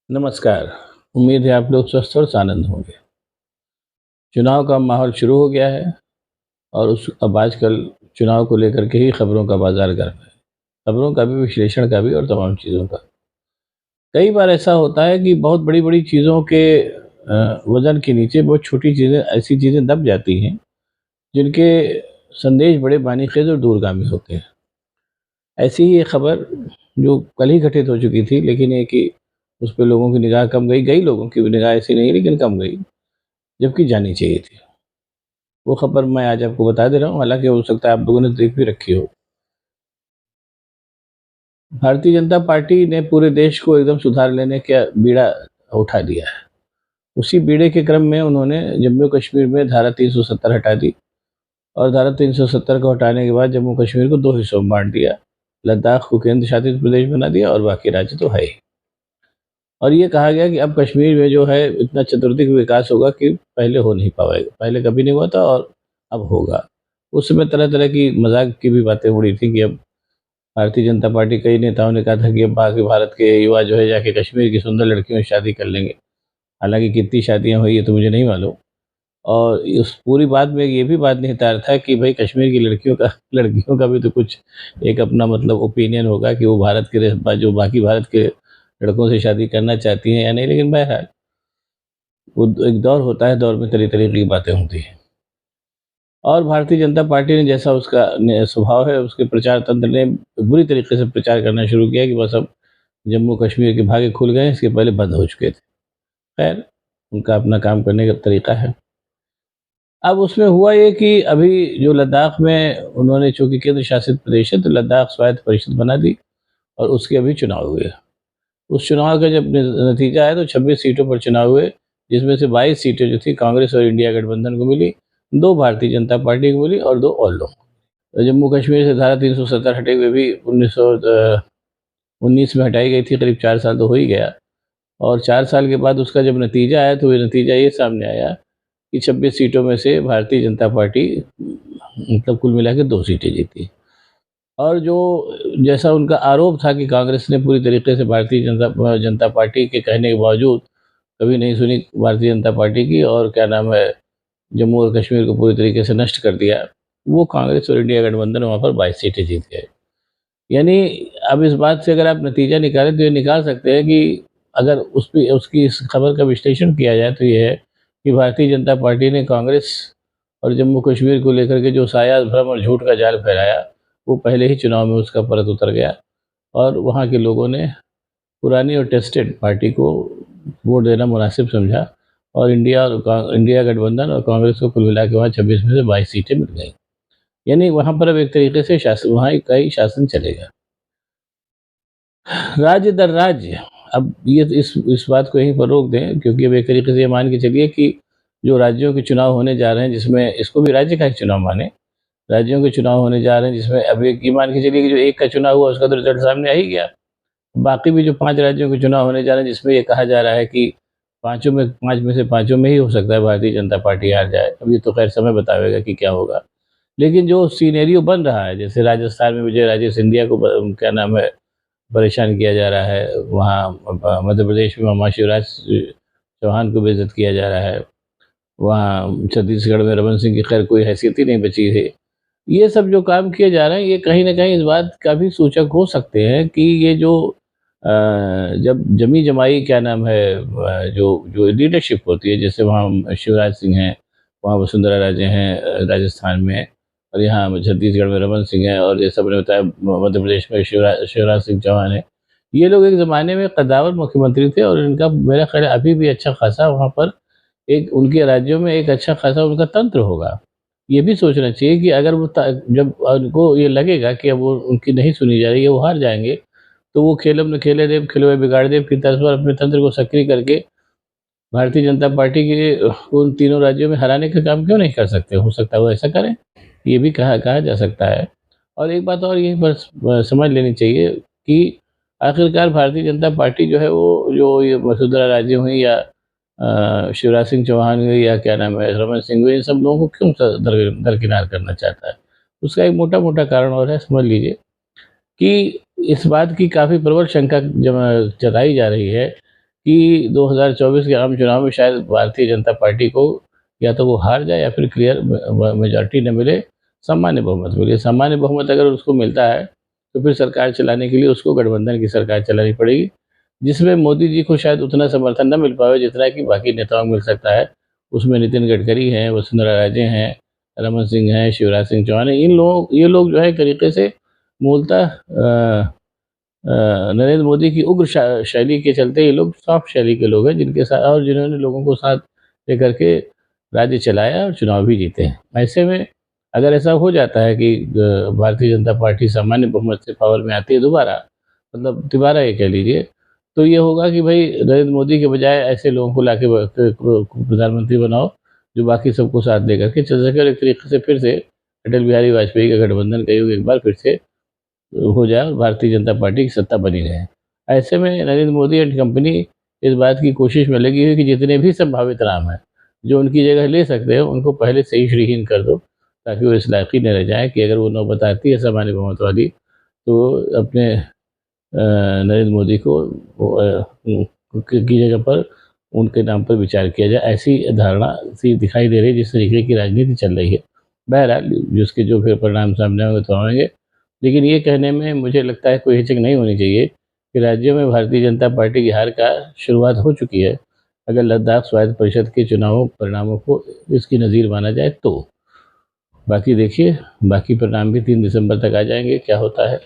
नमस्कार। उम्मीद है आप लोग स्वस्थ और आनंद होंगे। चुनाव का माहौल शुरू हो गया है और उस अब आजकल चुनाव को लेकर के ही खबरों का बाज़ार गर्म है। खबरों का भी, विश्लेषण का भी और तमाम चीज़ों का। कई बार ऐसा होता है कि बहुत बड़ी-बड़ी चीज़ों के वज़न के नीचे बहुत छोटी चीज़ें, ऐसी चीज़ें दब जाती हैं, जिनके संदेश बड़े मानीखेज़ और दूरगामी होते हैं। ऐसी ही एक खबर जो कल ही घटित हो चुकी थी, लेकिन ये कि उस पे लोगों की निगाह कम गई, कई लोगों की निगाह ऐसी नहीं लेकिन कम गई, जबकि जानी चाहिए थी। वो खबर मैं आज आपको बता दे रहा हूँ, हालाँकि हो सकता है आप लोगों ने देख भी रखी हो। भारतीय जनता पार्टी ने पूरे देश को एकदम सुधार लेने का बीड़ा उठा दिया है। उसी बीड़े के क्रम में उन्होंने जम्मू-कश्मीर में धारा 370 हटा दी और धारा 370 को हटाने के बाद जम्मू-कश्मीर को 2 हिस्सों में बाँट दिया। लद्दाख को केंद्र शासित प्रदेश बना दिया और बाकी राज्य तो है ही। और ये कहा गया कि अब कश्मीर में जो है इतना चतुर्दिक विकास होगा कि पहले हो नहीं पाएगा। पहले कभी नहीं हुआ था और अब होगा। उस समय तरह-तरह की मज़ाक की भी बातें उड़ी थी कि अब भारतीय जनता पार्टी कई नेताओं ने कहा था कि अब बाकी भारत के युवा जो है जाके कश्मीर की सुंदर लड़कियों से शादी कर लेंगे। हालाँकि कितनी शादियाँ हुई है तो मुझे नहीं मालूम। और उस पूरी बात में ये भी बात निहितार्थ था कि भई कश्मीर की लड़कियों का भी तो कुछ एक अपना मतलब ओपिनियन होगा कि वो भारत के जो बाकी भारत के लड़कों से शादी करना चाहती हैं या नहीं। लेकिन बहरहाल वो एक दौर होता है, दौर में तरह-तरह की बातें होती हैं। और भारतीय जनता पार्टी ने जैसा उसका स्वभाव है, उसके प्रचार तंत्र ने बुरी तरीके से प्रचार करना शुरू किया कि बस अब जम्मू कश्मीर के भागे खुल गए हैं, इसके पहले बंद हो चुके थे। खैर, उनका अपना काम करने का तरीका है। अब उसमें हुआ ये कि अभी जो लद्दाख में उन्होंने, चूँकि केंद्र शासित प्रदेश है, तो लद्दाख स्वायत्त परिषद बना दी और उसके अभी चुनाव हुए। उस चुनाव का जब नतीजा आया तो 26 सीटों पर चुनाव हुए, जिसमें से 22 सीटें जो थी कांग्रेस और इंडिया गठबंधन को मिली, 2 भारतीय जनता पार्टी को मिली और 2 और लोग। जम्मू कश्मीर से धारा 370 हटे हुए भी 1919 में हटाई गई थी, करीब 4 साल तो हो ही गया। और 4 साल के बाद उसका जब नतीजा आया तो ये नतीजा ये सामने आया कि 26 सीटों में से भारतीय जनता पार्टी मतलब कुल मिला के 2 सीटें जीती। और जो जैसा उनका आरोप था कि कांग्रेस ने पूरी तरीके से भारतीय जनता जनता पार्टी के कहने के बावजूद कभी नहीं सुनी भारतीय जनता पार्टी की, और क्या नाम है, जम्मू और कश्मीर को पूरी तरीके से नष्ट कर दिया। वो कांग्रेस और इंडिया गठबंधन वहाँ पर 22 सीटें जीत गए। यानी अब इस बात से अगर आप नतीजा निकालें तो ये निकाल सकते हैं कि अगर उस पे उसकी इस खबर का विश्लेषण किया जाए तो ये है कि भारतीय जनता पार्टी ने कांग्रेस और जम्मू कश्मीर को लेकर के जो साया भ्रम और झूठ का जाल फैलाया, वो पहले ही चुनाव में उसका परत उतर गया और वहाँ के लोगों ने पुरानी और टेस्टेड पार्टी को वोट देना मुनासिब समझा और इंडिया गठबंधन और कांग्रेस को कुल मिला के वहाँ 26 में से 22 सीटें मिल गई। यानी वहाँ पर अब एक तरीके से वहाँ का ही शासन चलेगा। राज्य दर राज्य, अब ये इस बात को यहीं पर रोक दें, क्योंकि अब एक तरीके से ये मान के चलिए कि जो राज्यों के चुनाव होने जा रहे हैं, जिसमें इसको भी राज्य का ही चुनाव माने, राज्यों के चुनाव होने जा रहे हैं, जिसमें अब एक ये मान के चलिए कि जो एक का चुनाव हुआ उसका तो रिजल्ट सामने आ ही गया। बाकी भी जो 5 राज्यों के चुनाव होने जा रहे हैं, जिसमें ये कहा जा रहा है कि 5 में से पाँचों में ही हो सकता है भारतीय जनता पार्टी हार जाए। अब ये तो खैर समय बतावेगा कि क्या होगा। लेकिन जो सिनेरियो बन रहा है, जैसे राजस्थान में विजय राजे सिंधिया को क्या नाम है, परेशान किया जा रहा है, वहाँ मध्य प्रदेश में मामा शिवराज चौहान को बेइज़्ज़त किया जा रहा है, वहाँ छत्तीसगढ़ में रमन सिंह की खैर कोई हैसियत ही नहीं बची है। ये सब जो काम किए जा रहे हैं, ये कहीं न कहीं इस बात का भी सूचक हो सकते हैं कि ये जो जब जमी-जमाई क्या नाम है, जो जो लीडरशिप होती है, जैसे वहाँ शिवराज सिंह हैं, वहाँ वसुंधरा राजे हैं राजस्थान में, और यहाँ छत्तीसगढ़ में रमन सिंह हैं, और जैसा मैंने बताया मध्य प्रदेश में शिवराज सिंह चौहान हैं। ये लोग एक ज़माने में कद्दावर मुख्यमंत्री थे और इनका मेरा ख़्याल है अभी भी अच्छा खासा वहाँ पर एक उनके राज्यों में एक अच्छा खासा उनका तंत्र होगा। ये भी सोचना चाहिए कि अगर वो जब उनको ये लगेगा कि अब वो उनकी नहीं सुनी जा रही है, वो हार जाएँगे, तो वो खेलम न खेले देव खिलौए बिगाड़ देव की तर्ज पर अपने तंत्र को सक्रिय करके भारतीय जनता पार्टी के उन तीनों राज्यों में हराने का काम क्यों नहीं कर सकते? हो सकता है वो ऐसा करें, ये भी कहा कहा जा सकता है। और एक बात और यहीं पर समझ लेनी चाहिए कि आखिरकार भारतीय जनता पार्टी जो है, वो जो ये वसुंधरा राजे हुई या शिवराज सिंह चौहान हुए या क्या नाम है रमन सिंह हुए, इन सब लोगों को क्यों दरकिनार करना चाहता है? उसका एक मोटा-मोटा कारण और है, समझ लीजिए कि इस बात की काफ़ी प्रबल शंका जताई जा रही है कि 2024 के आम चुनाव में शायद भारतीय जनता पार्टी को या तो वो हार जाए या फिर क्लियर मेजॉरिटी न मिले, सामान्य बहुमत मिले। सामान्य बहुमत अगर उसको मिलता है तो फिर सरकार चलाने के लिए उसको गठबंधन की सरकार चलानी पड़ेगी, जिसमें मोदी जी को शायद उतना समर्थन न मिल पाए जितना कि बाकी नेताओं को मिल सकता है। उसमें नितिन गडकरी हैं, वसुंधरा राजे हैं, रमन सिंह हैं, शिवराज सिंह चौहान हैं। ये लोग जो है एक तरीके से मूलतः नरेंद्र मोदी की उग्र शैली के चलते ये लोग सॉफ्ट शैली के लोग हैं, जिनके साथ और जिन्होंने लोगों को साथ लेकर के राज्य चलाया और चुनाव भी जीते हैं। ऐसे में अगर ऐसा हो जाता है कि भारतीय जनता पार्टी सामान्य बहुमत से पावर में आती है दोबारा, मतलब दोबारा ये कह लीजिए, तो ये होगा कि भाई नरेंद्र मोदी के बजाय ऐसे लोगों को लाके प्रधानमंत्री बनाओ जो बाकी सबको साथ लेकर के चल सके और एक तरीके से फिर से अटल बिहारी वाजपेयी का गठबंधन का युग एक बार फिर से हो जाए और भारतीय जनता पार्टी की सत्ता बनी रहे। ऐसे में नरेंद्र मोदी एंड कंपनी इस बात की कोशिश में लगी हुई कि जितने भी संभावित नाम हैं, जो उनकी जगह ले सकते हैं, उनको पहले से ही श्रीहीन कर दो, ताकि वो इस लायक ही न रह जाएँ कि अगर वो नौबत आती है सामान्य बहुमत वाली, तो अपने नरेंद्र मोदी को की जगह पर उनके नाम पर विचार किया जाए। ऐसी धारणा सी दिखाई दे रही है जिस तरीके की राजनीति चल रही है। बहरहाल जिसके जो फिर परिणाम सामने आएंगे तो आएंगे, लेकिन ये कहने में मुझे लगता है कोई हिचक नहीं होनी चाहिए कि राज्यों में भारतीय जनता पार्टी की हार का शुरुआत हो चुकी है। अगर लद्दाख स्वायत्त परिषद के चुनावों परिणामों को इसकी नज़ीर माना जाए तो। बाकी देखिए, बाकी परिणाम भी 3 दिसंबर तक आ जाएंगे, क्या होता है।